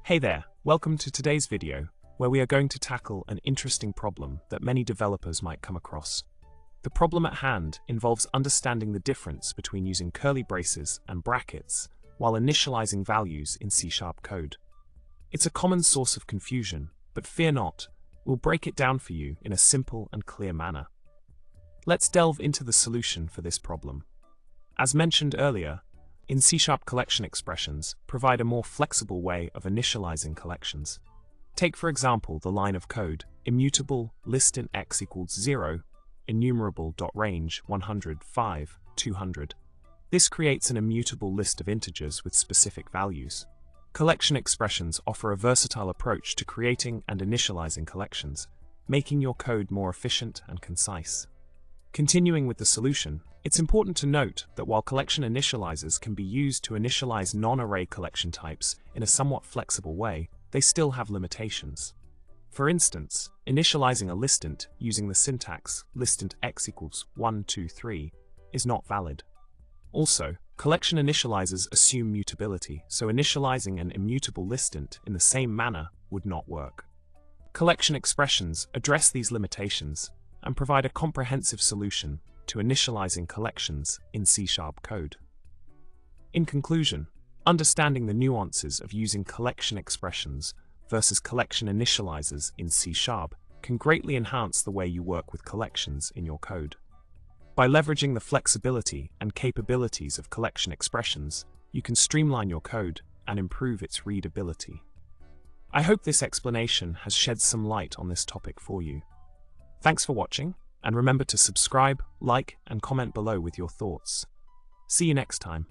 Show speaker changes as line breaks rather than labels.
Hey there, welcome to today's video, where we are going to tackle an interesting problem that many developers might come across. The problem at hand involves understanding the difference between using curly braces and brackets while initializing values in C# code. It's a common source of confusion, but fear not, we'll break it down for you in a simple and clear manner. Let's delve into the solution for this problem. As mentioned earlier, in C# collection expressions provide a more flexible way of initializing collections. Take for example the line of code immutable list_int x equals 0, enumerable.range 100 5 200. This creates an immutable list of integers with specific values. Collection expressions offer a versatile approach to creating and initializing collections, making your code more efficient and concise. Continuing with the solution, it's important to note that while collection initializers can be used to initialize non-array collection types in a somewhat flexible way, they still have limitations. For instance, initializing a list_int using the syntax list_int x equals 1 2 3 is not valid. Also, collection initializers assume mutability, so initializing an immutable list_int in the same manner would not work. Collection expressions address these limitations and provide a comprehensive solution to initializing collections in C# code. In conclusion, understanding the nuances of using collection expressions versus collection initializers in C# can greatly enhance the way you work with collections in your code. By leveraging the flexibility and capabilities of collection expressions, you can streamline your code and improve its readability. I hope this explanation has shed some light on this topic for you. Thanks for watching, and remember to subscribe, like, and comment below with your thoughts. See you next time.